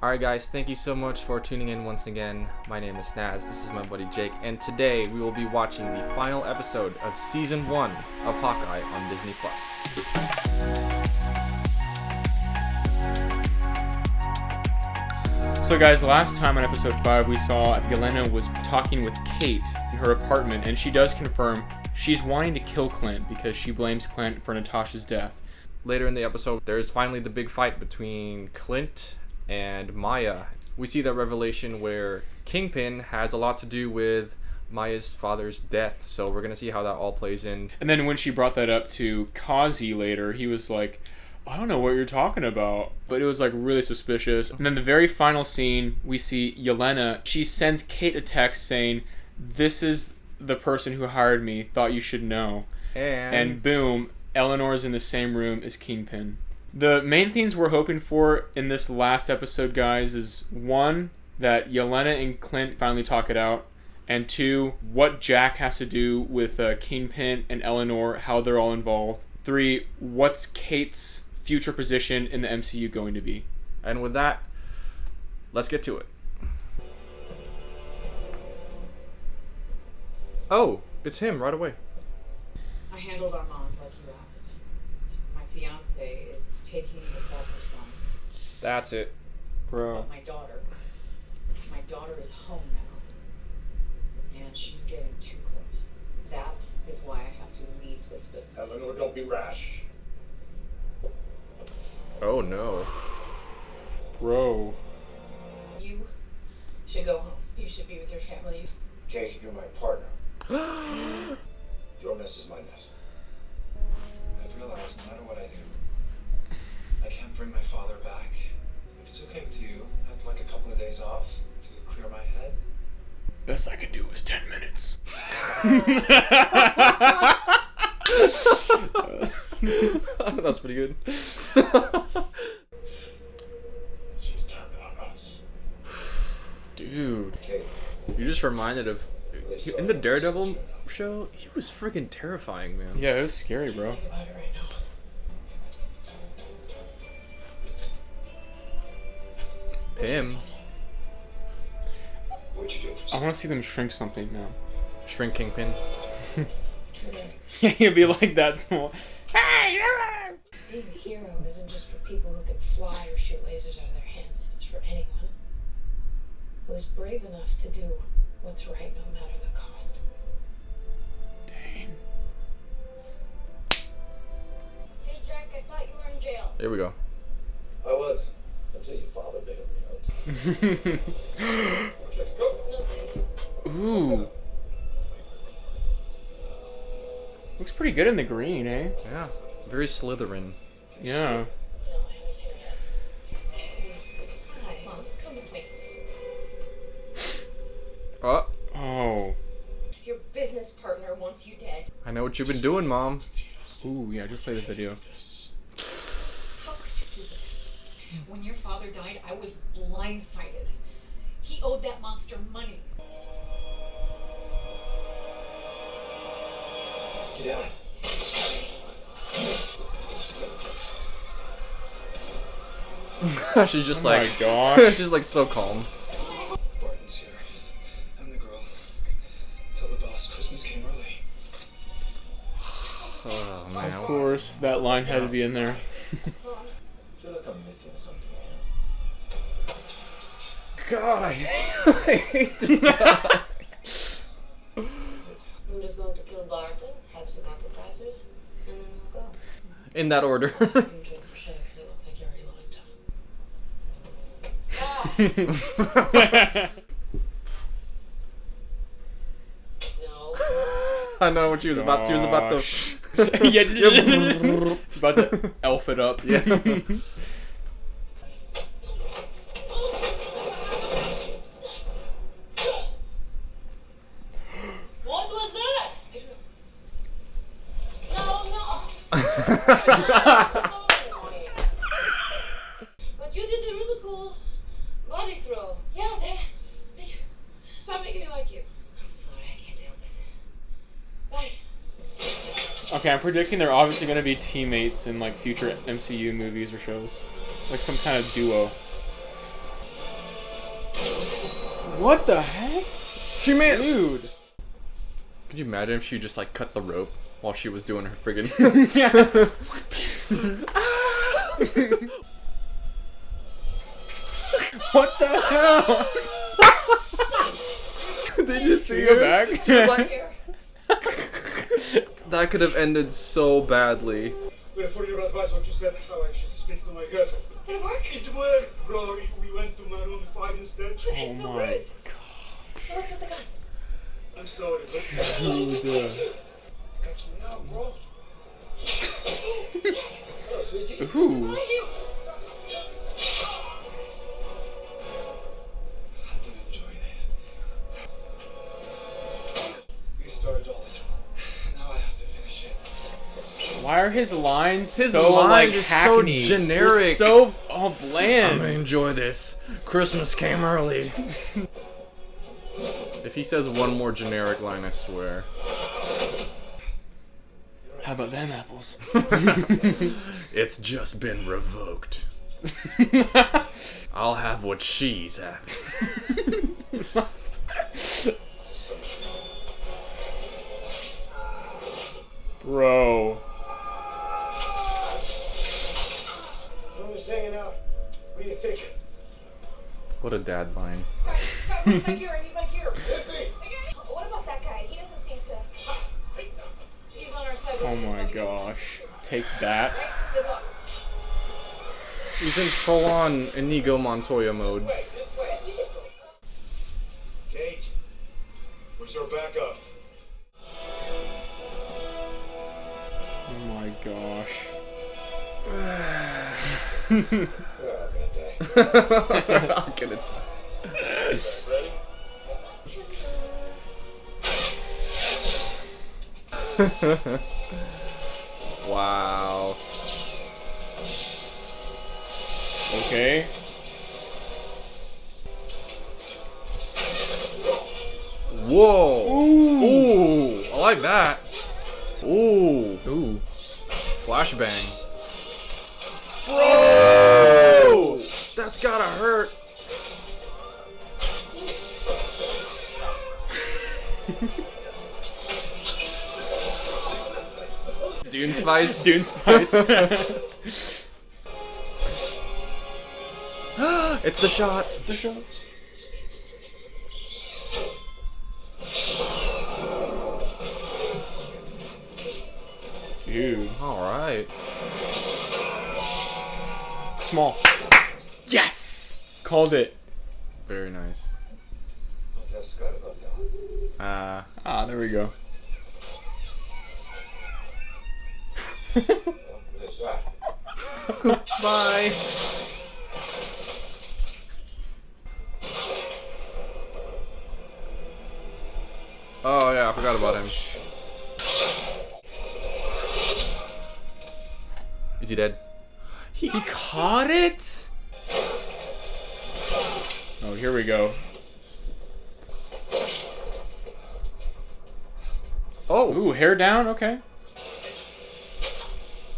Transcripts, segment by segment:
Alright guys, thank you so much for tuning in once again. My name is Naz, this is my buddy Jake, and today we will be watching the final episode of Season 1 of Hawkeye on Disney Plus. So guys, last time on episode 5 we saw Yelena was talking with Kate in her apartment, and she does confirm she's wanting to kill Clint because she blames Clint for Natasha's death. Later in the episode, there is finally the big fight between Clint and Maya. We see that revelation where Kingpin has a lot to do with Maya's father's death, so we're gonna see how that all plays in. And then when she brought that up to Kazi later, he was like, I don't know what you're talking about. But it was like really suspicious. And then the very final scene, we see Yelena. She sends Kate a text saying, this is the person who hired me, thought you should know. And boom, Eleanor's in the same room as Kingpin. The main things we're hoping for in this last episode, guys, is 1, that Yelena and Clint finally talk it out, and 2, what Jack has to do with Kingpin and Eleanor, how they're all involved. 3, what's Kate's future position in the MCU going to be. And with that, let's get to it. Oh, it's him right away. I handled Armand like you asked. My fiance is taking the fall for son. That's it. Bro. But my daughter is home now. And she's getting too close. That is why I have to leave this business. Eleanor, don't be rash. Oh no. Bro. You should go home. You should be with your family. Kate, you're my partner. Your mess is my mess. I've realized no matter what I do, I can't bring my father back. If it's okay with you, I'd like a couple of days off to clear my head. Best I can do is 10 minutes. That's pretty good. She's turned on us. Dude. Kate, You just reminded of in the Daredevil show, he was freaking terrifying, man. Yeah, it was scary, bro. Think about it right now. Him. what'd you do for I want to see them shrink something now. Shrink Kingpin. Yeah, he'd be like that small. Being a hero isn't just for people who can fly or shoot lasers out of their hands. It's for anyone who is brave enough to do what's right no matter the cost. Dang. Hey Jack, I thought you were in jail. There we go. I was. Until your father bailed me out. Check it go. No, thank you. Ooh. Looks pretty good in the green, eh? Yeah. Very Slytherin. Yeah. No, I was here yet. Hi, Mom, come with me. Oh, Oh. Your business partner wants you dead. I know what you've been doing, Mom. Ooh, yeah, just play the video. How could you do this? When your father died, I was blindsided. He owed that monster money. Get down. She's just Oh like, my gosh. she's like so calm. Barton's here. And the girl. Tell the boss Christmas came early. Oh Of man. course, that line had to be in there. Feel like I'm missing something. God, I hate this guy. I'm just going to kill Barton, have some appetizers, and then we'll go. In that order. I'm drinking shit because it looks like you already lost. No. I know what she was about. She was about to. Yeah, about to elf it up. Yeah. What was that? No, no. But you did a really cool body throw. Yeah, they stop making me like you. I'm sorry, I can't help it. Bye. Okay, I'm predicting they're obviously going to be teammates in like future MCU movies or shows. Like some kind of duo. What the heck? She missed! Dude. Could you imagine if she just like cut the rope while she was doing her friggin' What the hell? Did you see Go her? back. She was like, that could have ended so badly. Wait, for your advice, what you said, how I should speak to my girlfriend. Did it work? It worked, bro. We went to Maroon 5 instead. Oh my god. So what's with the gun? I'm sorry, but... Dude. Catch me now, bro. Oh, sweetie. Ooh. Why you? I'm gonna enjoy this. We started all this. Now I have to finish it. Why are his lines His so lines like are so hackneyed? generic. They're so I'm bland. gonna enjoy this. Christmas came early. If he says one more generic line, I swear. How about them apples? It's just been revoked. I'll have what she's having. Bro. Who's hanging out? What do you think? What a dad line. Guys, I need my gear. I need my gear. Listen! What about that guy? He doesn't seem to. He's on our side. Oh my gosh. Take that. Good luck. He's in full-on Inigo Montoya mode. This way. Kate, where's our backup? Oh my gosh. Oh, I'm gonna die. I'm gonna die. Ready? Wow. Okay. Whoa. Ooh. I like that. Ooh. Ooh. Flashbang. Bro! That's gotta hurt. Dune Spice. Dune Spice. It's the shot. It's a shot. Dude. Alright. Small. Yes! Called it. Very nice. Ah, there we go. Bye. Oh yeah, I forgot about him. Is he dead? He caught it? Oh, here we go. Oh. Ooh, hair down? Okay.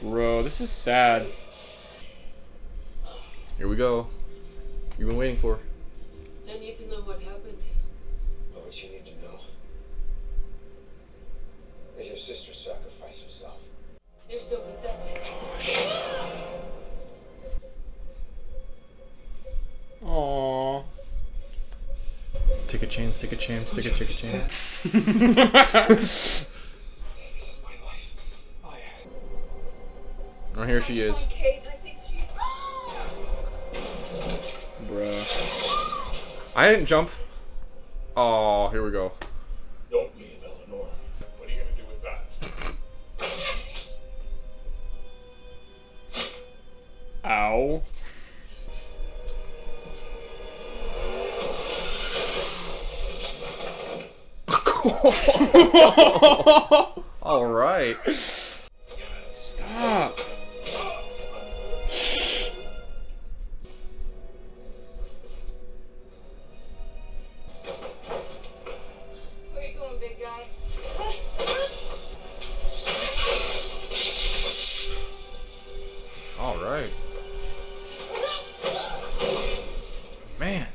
Bro, this is sad. Here we go. You've been waiting for. I need to know what happened. Oh, what you need to know is your sister sacrificed herself. You're so pathetic. Aww. Take a chance, take a chance, take a chance. This is my life. Oh, here she is. Kate, I think she's. Bruh. I didn't jump. Oh, here we go. Don't leave, Eleanor. What are you gonna do with that? Ow. All right. Stop. Where you going, big guy? All right. Man.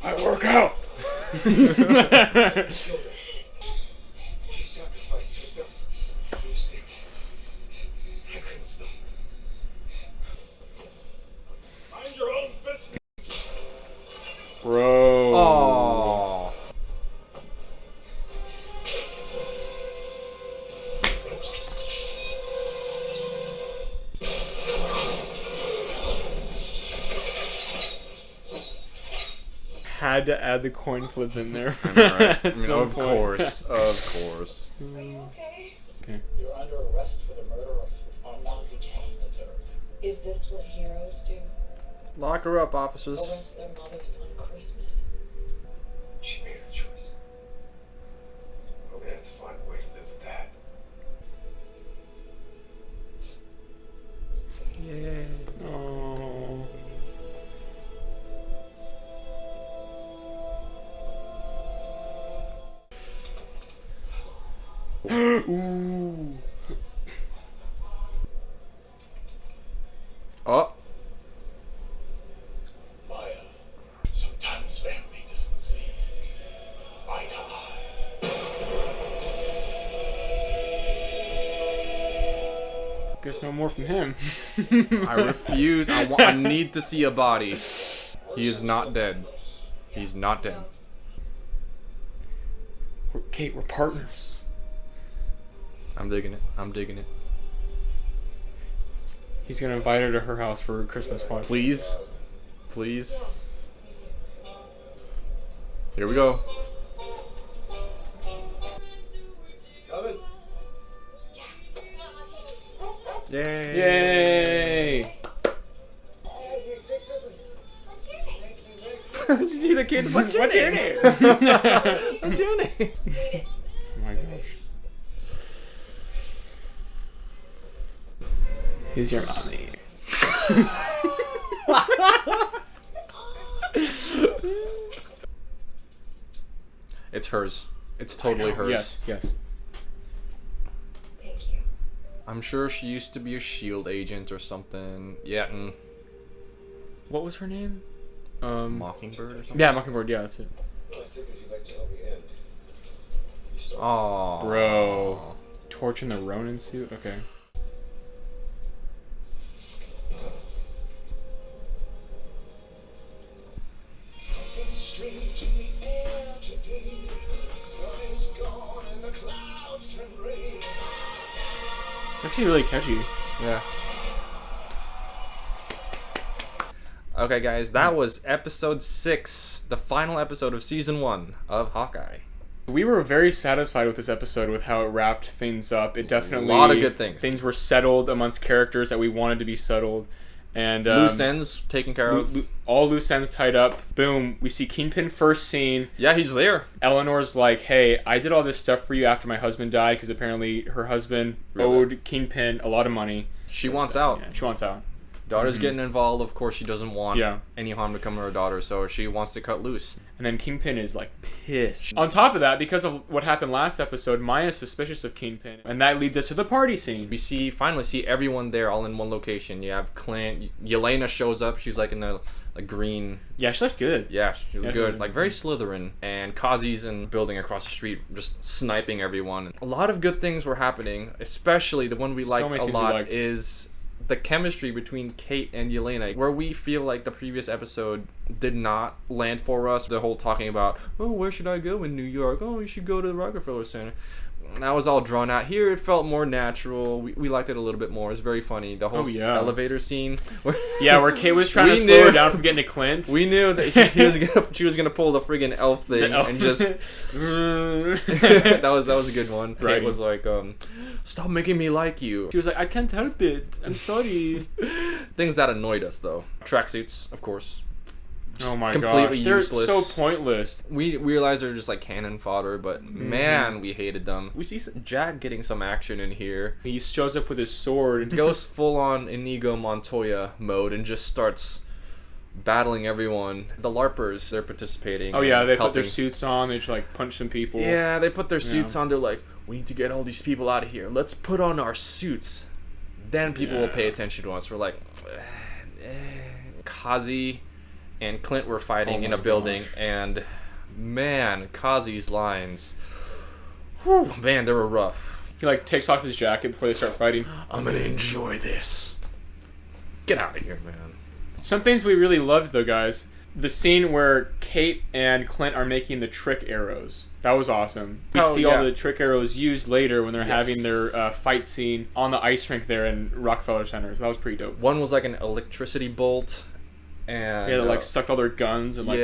I work out. You sacrificed yourself. You understand? I couldn't stop. Mind your own business. Bro. Oh. Had to add the coin flip in there. I know, right? I At mean, some of point. course, of course. Are you okay? Okay. You're under arrest for the murder of Armand Duquesne III. Is this what heroes do? Lock her up, officers. Arrest their mothers on Christmas? She made her choice. We're gonna have to find a way to live with that. Oh. Ooh. Oh. Maya, sometimes family doesn't see eye to eye. Guess no more from him. I refuse. I need to see a body. He is not dead. He's not dead. Kate, we're partners. I'm digging it. I'm digging it. He's gonna invite her to her house for Christmas party. Please. Please. Here we go. Coming? Yay. Yay! The kid. What's your name? What's your name? Oh my gosh. Who's your mommy? It's hers. It's totally hers. Yes, yes. Thank you. I'm sure she used to be a SHIELD agent or something. Yeah. What was her name? Mockingbird or something? Yeah, Mockingbird. Yeah, that's it. Well, I figured you'd like to help me in. You start. Oh. Bro. Torch in the Ronin suit? Okay. Something strange in the air today. The sun is gone and the clouds turn gray. It's actually really catchy. Yeah. Okay, guys, that was episode 6, the final episode of season 1 of Hawkeye. We were very satisfied with this episode, with how it wrapped things up. It definitely... A lot of good things. Things were settled amongst characters that we wanted to be settled. And Loose ends taken care of. all loose ends tied up. Boom. We see Kingpin first scene. Yeah, he's there. Eleanor's like, hey, I did all this stuff for you after my husband died, because apparently her husband owed Kingpin a lot of money. She wants out. Yeah, she wants out. Daughter's getting involved. Of course, she doesn't want Yeah. any harm to come to her daughter, so she wants to cut loose. And then Kingpin is like pissed. On top of that, because of what happened last episode, Maya's suspicious of Kingpin. And that leads us to the party scene. We finally see everyone there all in one location. You have Clint. Yelena shows up. She's like in a green... Yeah, she looks good. Yeah, she was Yeah, good. she- Like, very Slytherin. And Kazi's in the building across the street, just sniping everyone. A lot of good things were happening, especially the one we So liked many a things we lot liked. is the chemistry between Kate and Yelena, where we feel like the previous episode did not land for us. The whole talking about, oh, where should I go in New York? Oh, you should go to the Rockefeller Center. That was all drawn out. Here it felt more natural. We liked it a little bit more. It was very funny. The whole elevator scene. Yeah, where Kate was trying We to slow her knew- down from getting to Clint. We knew that she was gonna pull the friggin' elf thing and just that was a good one. Kate Right. was like, stop making me like you. She was like, I can't help it. I'm sorry. Things that annoyed us though. Tracksuits, of course. Oh my Completely gosh. They're useless. so pointless. We realized they're just like cannon fodder, but man, we hated them. We see Jack getting some action in here. He shows up with his sword and Goes full on Inigo Montoya mode and just starts battling everyone. The LARPers, they're participating. Oh yeah, and they put their helping. suits on, they just like punch some people. Yeah, they put their suits on. They're like, we need to get all these people out of here. Let's put on our suits. Then people will pay attention to us. We're like, Kazi and Clint were fighting in a building, and Man, Kazi's lines. Whew, man, they were rough. He like takes off his jacket before they start fighting. I'm gonna enjoy this. Get out of here, man. Some things we really loved though, guys. The scene where Kate and Clint are making the trick arrows. That was awesome. We see all the trick arrows used later when they're having their fight scene on the ice rink there in Rockefeller Center. So that was pretty dope. One was like an electricity bolt. And, they like sucked all their guns and like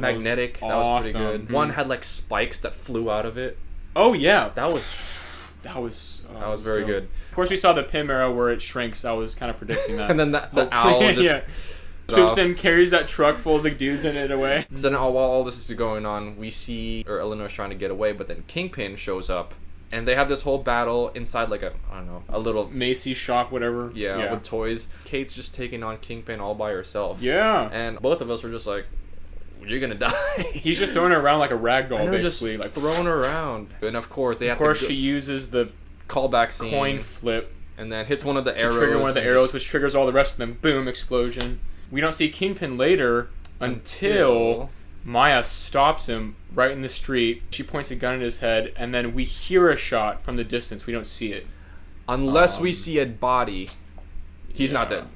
magnetic. That was pretty good. Mm-hmm. One had like spikes that flew out of it. Oh yeah, that was very dope. good. Of course, we saw the Pym arrow where it shrinks. I was kind of predicting that. And then the owl just swoops in, carries that truck full of the dudes in it away. So then, while all this is going on, we see Eleanor's trying to get away, but then Kingpin shows up. And they have this whole battle inside like a little Macy's shop, whatever. Yeah, with toys. Kate's just taking on Kingpin all by herself. Yeah. And both of us were just like, you're gonna die. He's just throwing her around like a rag doll, basically. Just like throwing her around. And of course, she uses the callback scene. Coin flip. And then hits one of the arrows. Trigger one of the arrows, which triggers all the rest of them. Boom, explosion. We don't see Kingpin later until Maya stops him right in the street. She points a gun at his head, and then we hear a shot from the distance. We don't see it. Unless we see a body. He's not dead.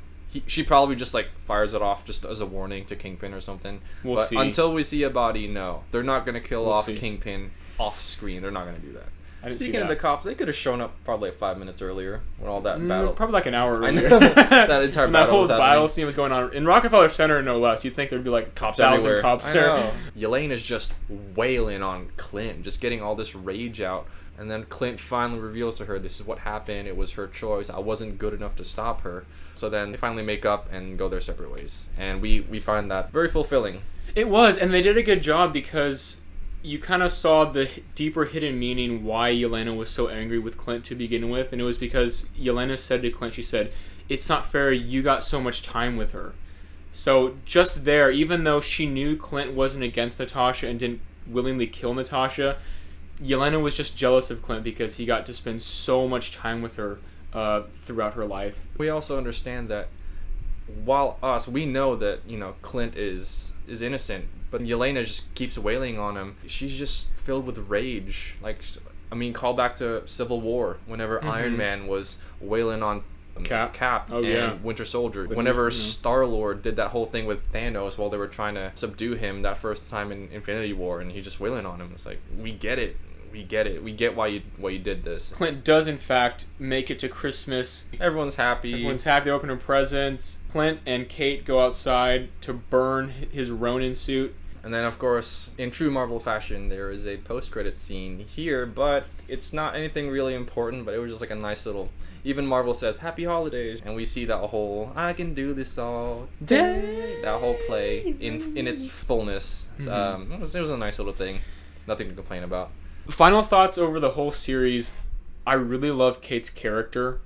She probably just like fires it off just as a warning to Kingpin or something. We'll but see. Until we see a body, no. They're not going to kill off Kingpin off screen. They're not going to do that. Speaking of the cops, they could have shown up probably like 5 minutes earlier when all that battle... Probably like an hour earlier. I know. That entire that whole battle scene was going on. In Rockefeller Center, no less. You'd think there'd be like cops 1,000 everywhere. cops there. I know. Yelena's just wailing on Clint, just getting all this rage out. And then Clint finally reveals to her, this is what happened. It was her choice. I wasn't good enough to stop her. So then they finally make up and go their separate ways. And we find that very fulfilling. It was, and they did a good job because you kind of saw the deeper hidden meaning why Yelena was so angry with Clint to begin with. And it was because Yelena said to Clint, she said, it's not fair, you got so much time with her. So just there, even though she knew Clint wasn't against Natasha and didn't willingly kill Natasha, Yelena was just jealous of Clint because he got to spend so much time with her throughout her life. We also understand that while we know that, Clint is innocent, but Yelena just keeps wailing on him. She's just filled with rage. Call back to Civil War, whenever Iron Man was wailing on Cap and Winter Soldier. Whenever Star-Lord did that whole thing with Thanos while they were trying to subdue him that first time in Infinity War, and he's just wailing on him. It's like, we get it. We get it. We get why you did this. Clint does, in fact, make it to Christmas. Everyone's happy. They open their presents. Clint and Kate go outside to burn his Ronin suit. And then, of course, in true Marvel fashion, there is a post-credit scene here, but it's not anything really important, but it was just like a nice little... Even Marvel says, Happy Holidays, and we see that whole, I can do this all day, that whole play in its fullness. It was a nice little thing. Nothing to complain about. Final thoughts over the whole series. I really love Kate's character,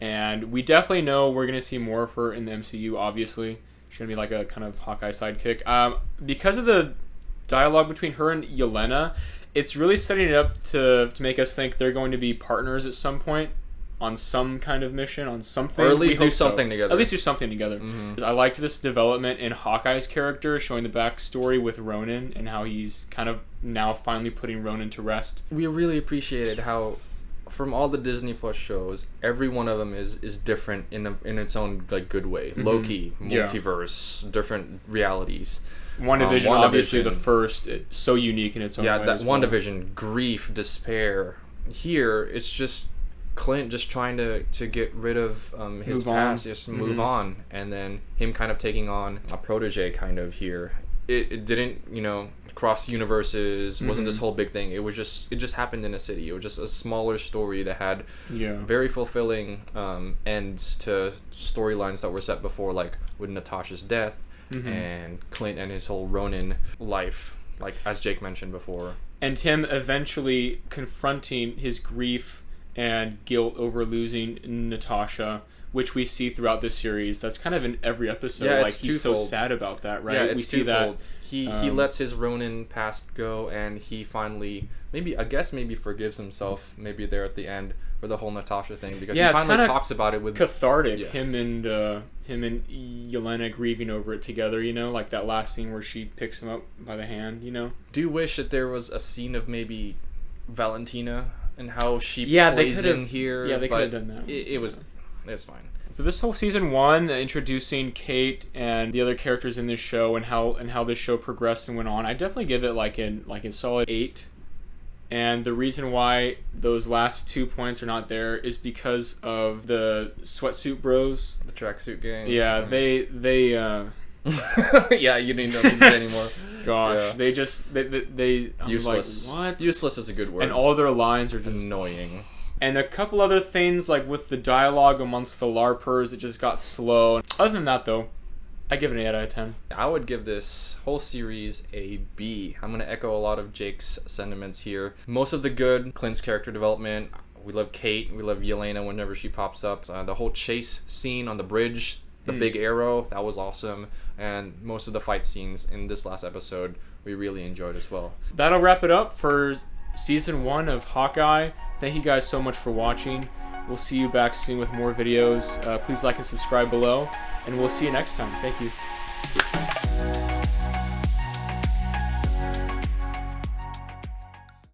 and we definitely know we're going to see more of her in the MCU, obviously. She's going to be like a kind of Hawkeye sidekick. Because of the dialogue between her and Yelena, it's really setting it up to make us think they're going to be partners at some point on some kind of mission, on something. Or at least do something together. At least do something together. Mm-hmm. I liked this development in Hawkeye's character, showing the backstory with Ronin and how he's kind of now finally putting Ronin to rest. We really appreciated how, from all the Disney Plus shows, every one of them is different in its own good way. Mm-hmm. Loki, multiverse, different realities. WandaVision, obviously the first, it's so unique in its own way. Yeah, that WandaVision, grief, despair. Here, it's just Clint just trying to get rid of his past, just move on, and then him kind of taking on a protege kind of here. It didn't, cross universes, wasn't this whole big thing. It just happened in a city. It was just a smaller story that had very fulfilling ends to storylines that were set before, like with Natasha's death and Clint and his whole Ronin life, like as Jake mentioned before. And him eventually confronting his grief and guilt over losing Natasha which we see throughout the series. That's kind of in every episode. Yeah, like it's he's so twofold. sad about that, right? Yeah, it's we see twofold. that He lets his Ronin past go, and he finally maybe forgives himself. Maybe there at the end for the whole Natasha thing, because Yeah, he it's finally kinda talks about it with cathartic. Yeah. Him and Yelena grieving over it together. You know, like that last scene where she picks him up by the hand. You know. Do you wish that there was a scene of maybe Valentina and how she Yeah, they plays could've- in here? yeah, they but could've done that. It's fine. For this whole season 1, introducing Kate and the other characters in this show and how this show progressed and went on, I definitely give it like a solid 8. And the reason why those last 2 points are not there is because of the sweatsuit bros. The tracksuit gang. Yeah, they yeah, you didn't know these anymore. gosh, Yeah. they just they I'm Useless. like, what? Useless is a good word. And all their lines are just annoying. And a couple other things, like with the dialogue amongst the LARPers, it just got slow. Other than that, though, I give it an 8 out of 10. I would give this whole series a B. I'm going to echo a lot of Jake's sentiments here. Most of the good, Clint's character development. We love Kate. We love Yelena whenever she pops up. The whole chase scene on the bridge, the big arrow, that was awesome. And most of the fight scenes in this last episode, we really enjoyed as well. That'll wrap it up for Season 1 of Hawkeye. Thank you guys so much for watching. We'll see you back soon with more videos. Please like and subscribe below, and we'll see you next time. Thank you.